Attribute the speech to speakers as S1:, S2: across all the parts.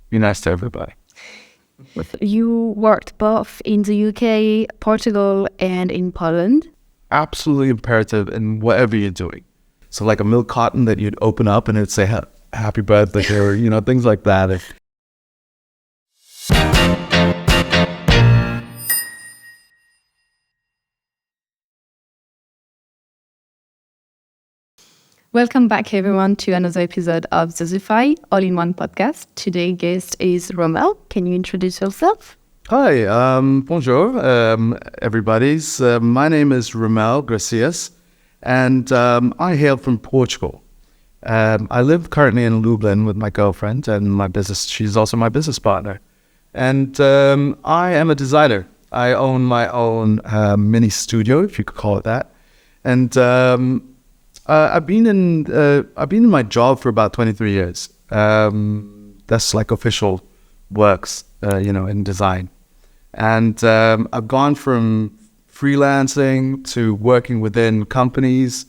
S1: be nice to everybody.
S2: You worked both in the UK, Portugal, and in Poland.
S1: Absolutely imperative in whatever you're doing. So like a milk carton that you'd open up and it'd say happy birthday or, things like that.
S2: Welcome back, everyone, to another episode of ZUSSIFY, all-in-one podcast. Today's guest is Rommel. Can you introduce yourself?
S1: Hi, bonjour, everybody. My name is Rommel Gracias, and I hail from Portugal. I live currently in Lublin with my girlfriend and my business. She's also my business partner. And I am a designer. I own my own mini studio, if you could call it that. And I've been in my job for about 23 years. That's like official works, in design. And I've gone from freelancing to working within companies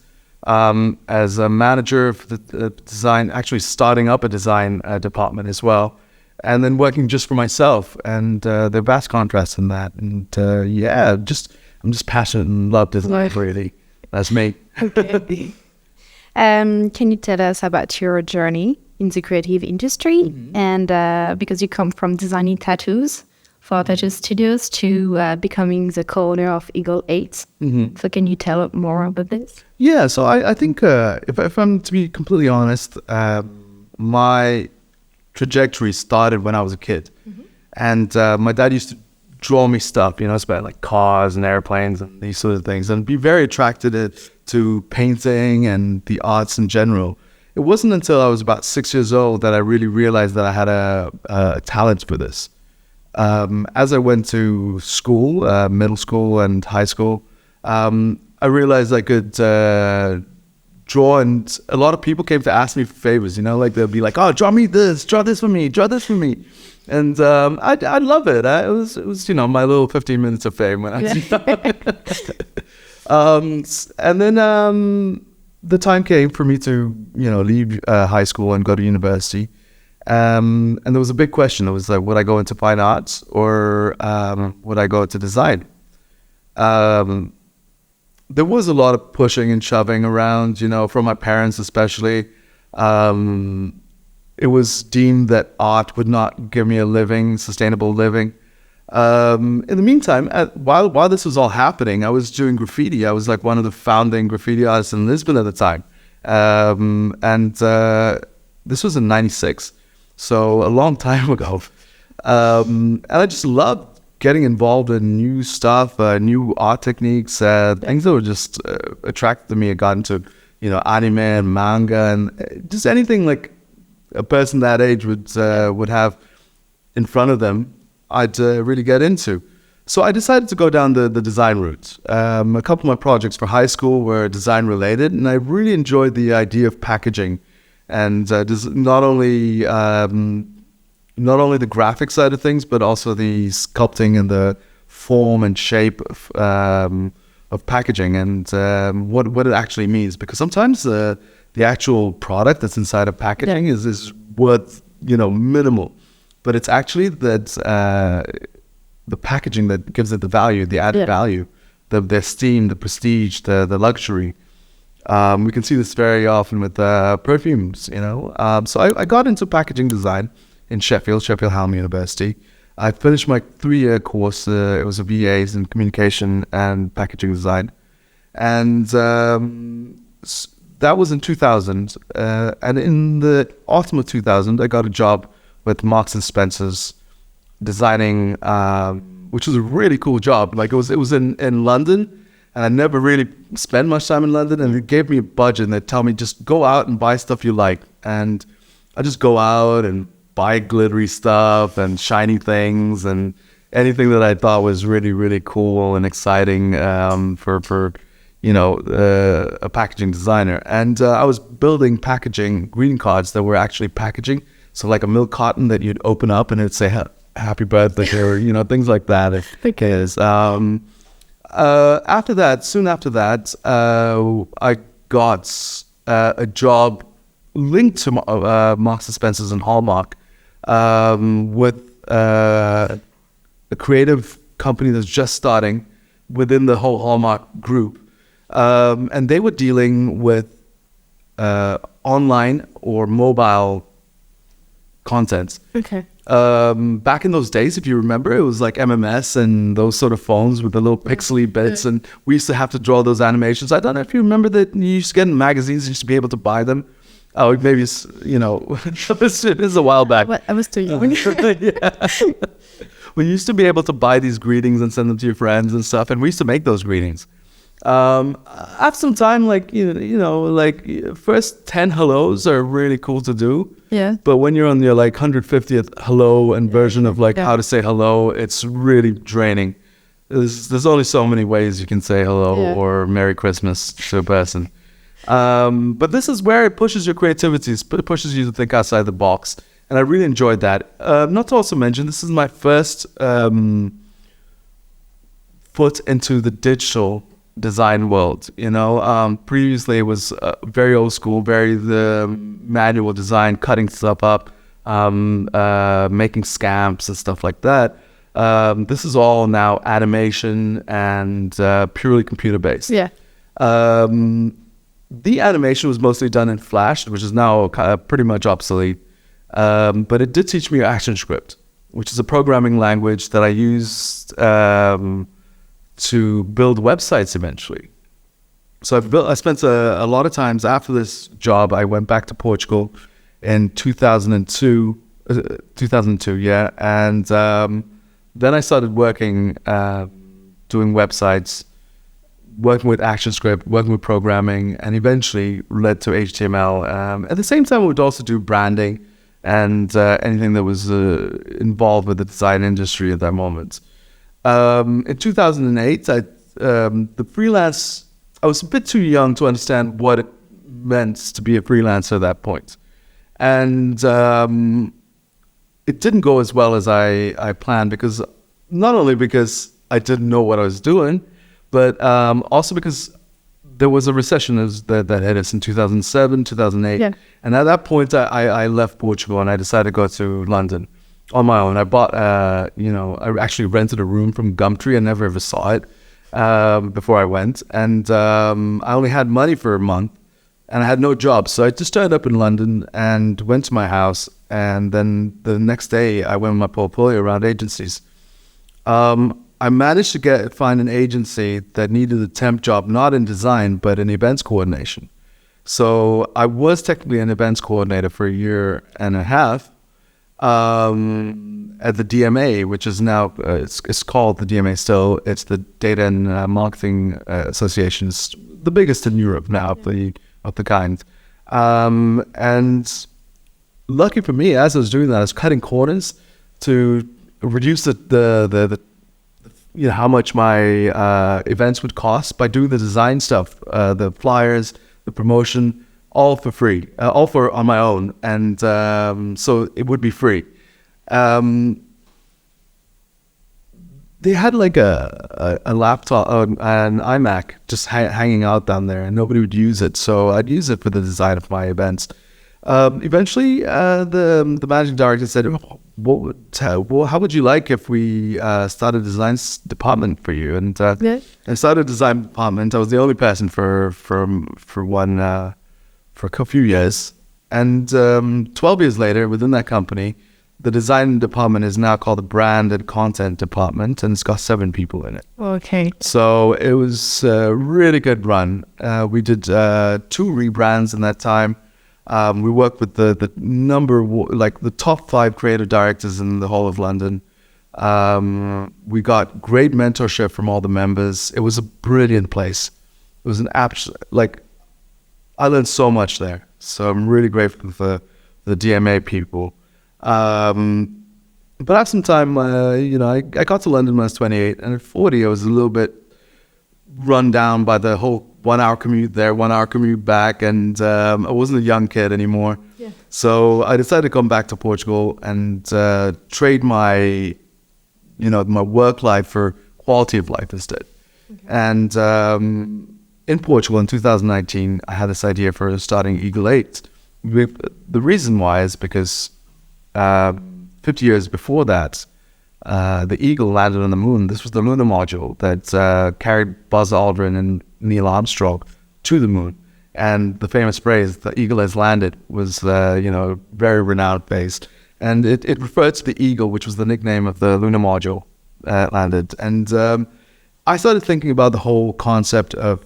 S1: as a manager for the design, actually starting up a design department as well, and then working just for myself. And the vast contrast in that. And I'm just passionate and love design, really. That's me.
S2: Okay. Can you tell us about your journey in the creative industry? Mm-hmm. And because you come from designing tattoos for tattoo studios to becoming the co-owner of Eagle 8. Mm-hmm. So can you tell more about this?
S1: Yeah, so I think if I'm to be completely honest, my trajectory started when I was a kid. Mm-hmm. And my dad used to draw me stuff, it's about like cars and airplanes and these sort of things, and be very attracted to painting and the arts in general. It wasn't until I was about 6 years old that I really realized that I had a talent for this. As I went to school, middle school and high school, I realized I could draw, and a lot of people came to ask me for favors, like they'll be like, oh, draw me this, draw this for me, draw this for me. And I love it. It was my little 15 minutes of fame when I started. And then the time came for me to, leave high school and go to university. And there was a big question. It was like, would I go into fine arts or would I go into design? There was a lot of pushing and shoving around, from my parents especially. It was deemed that art would not give me a sustainable living. In the meantime, while this was all happening, I was doing graffiti. I was like one of the founding graffiti artists in Lisbon at the time. And this was in 96, so a long time ago. And I just loved getting involved in new stuff, new art techniques, things that were just attracted to me. I got into, anime and manga and just anything like a person that age would have in front of them, I'd really get into. So I decided to go down the design route. A couple of my projects for high school were design related, and I really enjoyed the idea of packaging and not only the graphic side of things, but also the sculpting and the form and shape of packaging and what it actually means. Because sometimes the actual product that's inside of packaging is worth, minimal. But it's actually that the packaging that gives it the value, the added value, the esteem, the prestige, the luxury. We can see this very often with perfumes, So I got into packaging design in Sheffield Hallam University. I finished my 3-year course. It was a BA's in communication and packaging design. And that was in 2000. And in the autumn of 2000, I got a job with Marks and Spencer's designing, which was a really cool job. Like it was in London, and I never really spent much time in London, and they gave me a budget and they tell me just go out and buy stuff you like. And I just go out and buy glittery stuff and shiny things and anything that I thought was really, really cool and exciting for a packaging designer. And I was building packaging greeting cards that were actually packaging. So like a milk carton that you'd open up and it'd say happy birthday or, things like that. Soon after that, I got a job linked to Marks and Spencer's and Hallmark with a creative company that's just starting within the whole Hallmark group. And they were dealing with online or mobile content.
S2: Okay.
S1: Back in those days, if you remember, it was like MMS and those sort of phones with the little pixely bits, and we used to have to draw those animations. I don't know if you remember that you used to get in magazines, you used to be able to buy them. Oh, maybe it's, it is a while back.
S2: I was too young.
S1: Yeah. We used to be able to buy these greetings and send them to your friends and stuff, and we used to make those greetings. After some time, like first 10 hellos are really cool to do.
S2: Yeah.
S1: But when you're on your like 150th hello and version of like how to say hello, it's really draining. There's only so many ways you can say hello or Merry Christmas to a person. But this is where it pushes your creativity. It pushes you to think outside the box. And I really enjoyed that. Not to also mention, this is my first foot into the digital design world. Previously it was very old school, very the manual design, cutting stuff up, making scamps and stuff like that. This is all now animation and purely computer based.
S2: Yeah.
S1: The animation was mostly done in Flash, which is now pretty much obsolete. But it did teach me ActionScript, which is a programming language that I used to build websites eventually. So I spent a lot of times after this job. I went back to Portugal in 2002, yeah. And then I started working, doing websites, working with ActionScript, working with programming, and eventually led to HTML. At the same time, we would also do branding and anything that was involved with the design industry at that moment. In 2008, the freelance, I was a bit too young to understand what it meant to be a freelancer at that point. And it didn't go as well as I planned, because not only because I didn't know what I was doing, but also because there was a recession that hit us in 2007, 2008. Yeah. And at that point, I left Portugal and I decided to go to London on my own. I bought, I actually rented a room from Gumtree. I never ever saw it before I went. And I only had money for a month and I had no job. So I just turned up in London and went to my house. And then the next day I went with my portfolio around agencies. I managed to find an agency that needed a temp job, not in design, but in events coordination. So I was technically an events coordinator for a year and a half at the DMA, which is now, it's called the DMA still. It's the Data and Marketing Association. It's the biggest in Europe now of the kind. And lucky for me, as I was doing that, I was cutting corners to reduce the how much my events would cost by doing the design stuff, the flyers, the promotion, all for free, all on my own, and so it would be free. They had like a laptop, an iMac, just hanging out down there, and nobody would use it. So I'd use it for the design of my events. Eventually, the managing director said, how would you like if we started a design department for you? And I started a design department. I was the only person for a few years. And 12 years later, within that company, the design department is now called the Brand and Content Department, and it's got 7 people in it.
S2: Okay.
S1: So it was a really good run. We did 2 rebrands in that time. We worked with the the top 5 creative directors in the whole of London. We got great mentorship from all the members. It was a brilliant place. It was an absolute, I learned so much there. So I'm really grateful for the DMA people. But after some time, I got to London when I was 28, and at 40, I was a little bit run down by the whole 1 hour commute there, 1 hour commute back, and I wasn't a young kid anymore. Yeah. So I decided to come back to Portugal and trade my work life for quality of life instead. Okay. And in Portugal in 2019, I had this idea for starting Eagle 8. The reason why is because 50 years before that, the Eagle landed on the moon. This was the lunar module that carried Buzz Aldrin and Neil Armstrong to the moon. And the famous phrase, "the Eagle has landed," was, very renowned based. And it referred to the Eagle, which was the nickname of the lunar module landed. And I started thinking about the whole concept of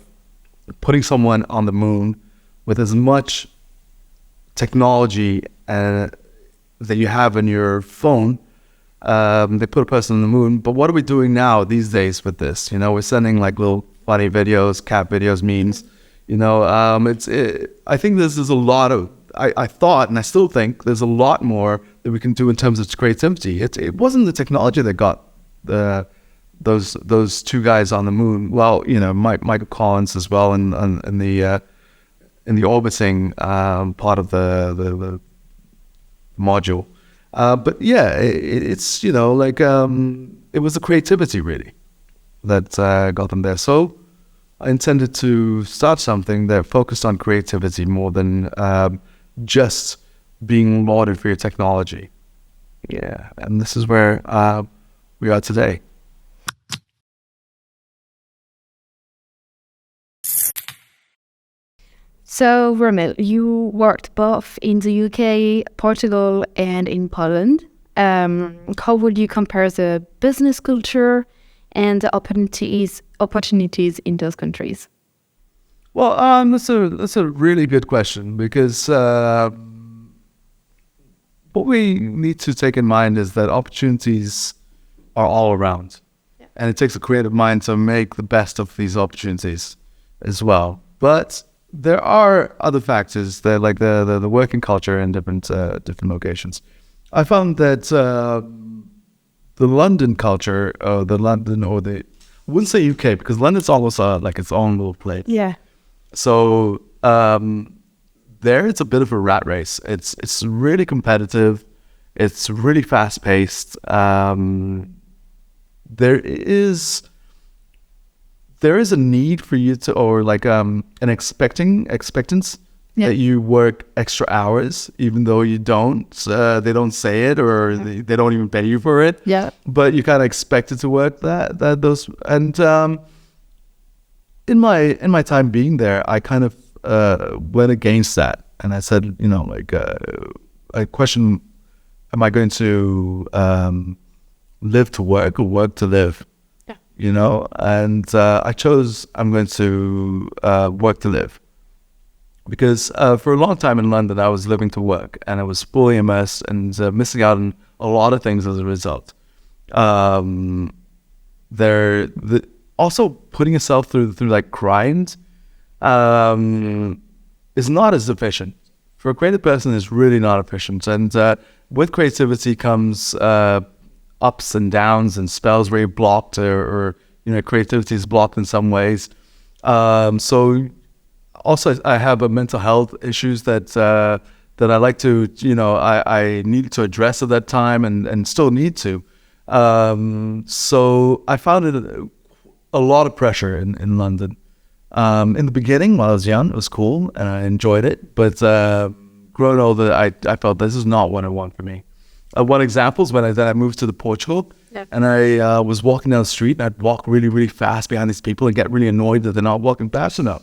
S1: putting someone on the moon with as much technology that you have in your phone. They put a person on the moon, but what are we doing now these days with this? We're sending like little funny videos, cat videos, memes. I think there's a lot of, I thought, and I still think there's a lot more that we can do in terms of creativity. It wasn't the technology that got those two guys on the moon. Well, Michael Collins as well, in the orbiting part of the module. But yeah, it's it was the creativity really that got them there. So I intended to start something that focused on creativity more than just being lauded for your technology. Yeah, and this is where we are today.
S2: So, Rommel, you worked both in the UK, Portugal, and in Poland. How would you compare the business culture and the opportunities in those countries?
S1: Well, that's a really good question, because what we need to take in mind is that opportunities are all around, and it takes a creative mind to make the best of these opportunities as well. But there are other factors that, like the working culture in different locations. I found that the London culture, I wouldn't say UK, because London's almost like its own little place.
S2: Yeah.
S1: So there it's a bit of a rat race. It's really competitive. It's really fast paced. There is a need for you to, or like an expectance that you work extra hours, even though you don't. They don't say it, or they don't even pay you for it.
S2: Yeah.
S1: But you kind of expected to work those. And in my time being there, I kind of went against that, and I said, I question: am I going to live to work or work to live? And I chose I'm going to work to live, because for a long time in London I was living to work, and I was fully immersed and missing out on a lot of things as a result. Also putting yourself through like grind is not as efficient. For a creative person, it's really not efficient, and with creativity comes ups and downs and spells where you're blocked, or creativity is blocked in some ways. So also I have a mental health issues that I like to, I needed to address at that time, and still need to. So I found it a lot of pressure in London. In the beginning, while I was young, it was cool and I enjoyed it. But growing older, I felt this is not what I want for me. One example is when I moved to Portugal, and I was walking down the street, and I'd walk really, really fast behind these people and get really annoyed that they're not walking fast enough.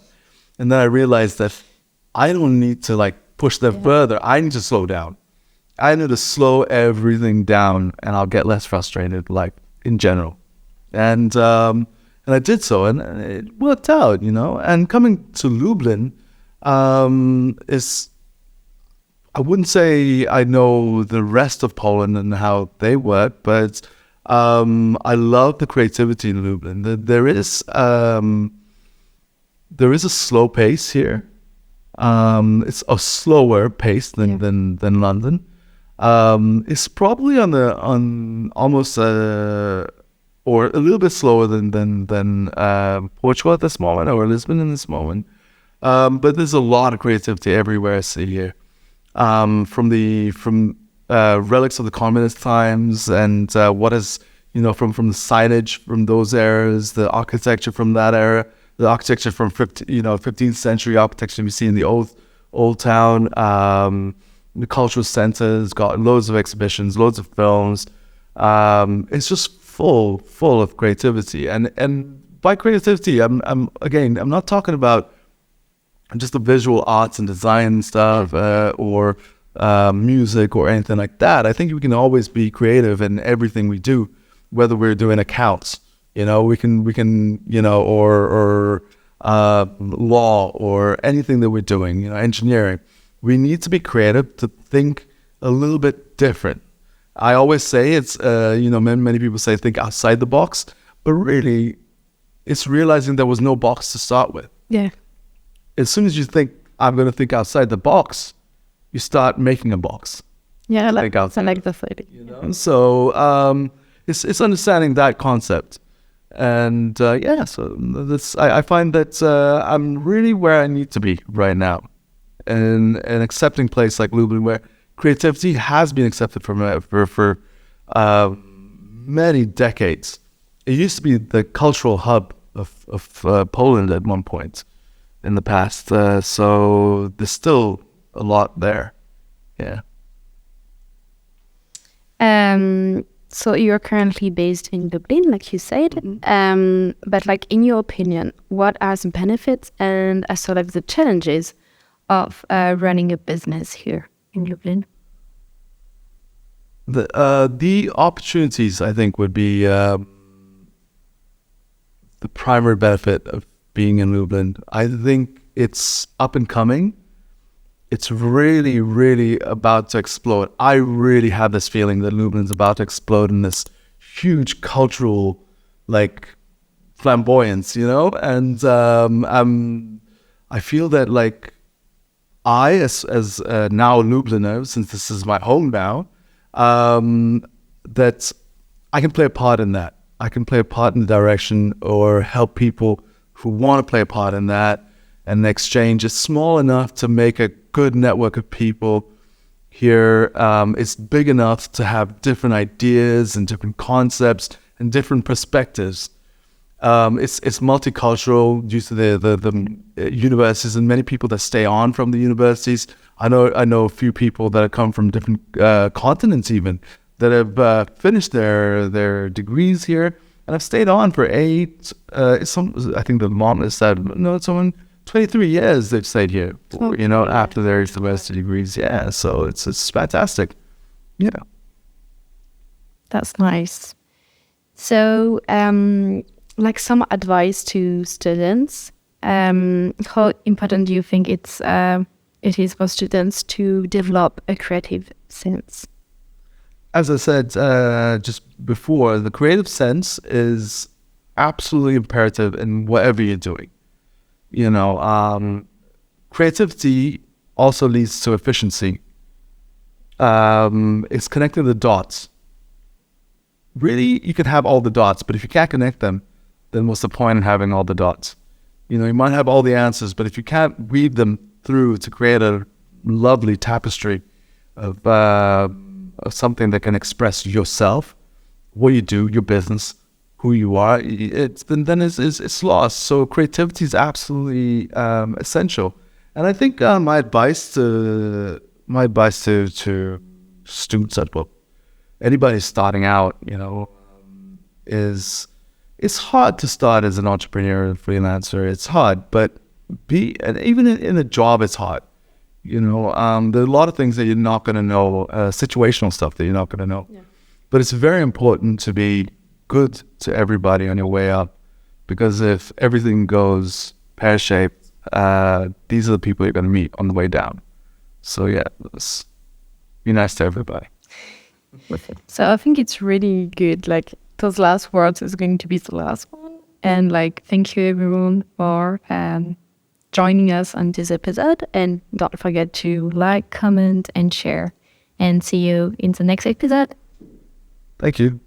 S1: And then I realized that I don't need to like push them further. I need to slow down. I need to slow everything down, and I'll get less frustrated, like in general. And I did so, and it worked out, And coming to Lublin is, I wouldn't say I know the rest of Poland and how they work, but I love the creativity in Lublin. There is a slow pace here. It's a slower pace than London. It's probably on almost or a little bit slower than Portugal at this moment, or Lisbon in this moment. But there's a lot of creativity everywhere I see here. From relics of the communist times, and what is from the signage from those eras, the architecture from that era, the architecture from 15th century architecture we see in the old town, the cultural center. It's got loads of exhibitions, loads of films. It's just full of creativity. And by creativity, I'm not talking about just the visual arts and design stuff or music or anything like that. I think we can always be creative in everything we do, whether we're doing accounts, we can, or law or anything that we're doing, engineering. We need to be creative to think a little bit different. I always say it's, many people say think outside the box, but really it's realizing there was no box to start with.
S2: Yeah.
S1: As soon as you think, I'm going to think outside the box, you start making a box.
S2: Yeah, I like the feeling.
S1: So it's understanding that concept. And so I find that I'm really where I need to be right now. In an accepting place like Lublin, where creativity has been accepted for many decades. It used to be the cultural hub of Poland at one point in the past. So there's still a lot there. Yeah.
S2: So you're currently based in Dublin, like you said. But like in your opinion, what are the benefits and sort of the challenges of running a business here in Dublin?
S1: The opportunities, I think, would be the primary benefit of being in Lublin. I think it's up and coming. It's really, really about to explode. I really have this feeling that Lublin's about to explode in this huge cultural, flamboyance, And I feel that, I, as now Lubliner, since this is my home now, that I can play a part in that. I can play a part in the direction or help people who want to play a part in that. And the exchange is small enough to make a good network of people here. It's big enough to have different ideas and different concepts and different perspectives. It's multicultural due to the universities and many people that stay on from the universities. I know a few people that have come from different continents even that have finished their degrees here and have stayed on for I think the mom has said, 23 years they've stayed here, after their university degrees. Yeah, so it's fantastic. Yeah.
S2: That's nice. So, some advice to students, how important do you think it is for students to develop a creative sense?
S1: As I said just before, the creative sense is absolutely imperative in whatever you're doing. Creativity also leads to efficiency. It's connecting the dots. Really, you can have all the dots, but if you can't connect them, then what's the point in having all the dots? You might have all the answers, but if you can't weave them through to create a lovely tapestry of something that can express yourself, what you do, your business, who you are, then it's lost. So creativity is absolutely essential. And I think my advice to students anybody starting out, is it's hard to start as an entrepreneur and freelancer. It's hard, but even in a job, it's hard. There are a lot of things that you're not going to know, situational stuff that you're not going to know. Yeah. But it's very important to be good to everybody on your way up, because if everything goes pear-shaped, these are the people you're going to meet on the way down. So yeah, be nice to everybody.
S2: So I think it's really good. Those last words is going to be the last one. And thank you everyone for joining us on this episode. And don't forget to comment and share. And see you in the next episode.
S1: Thank you.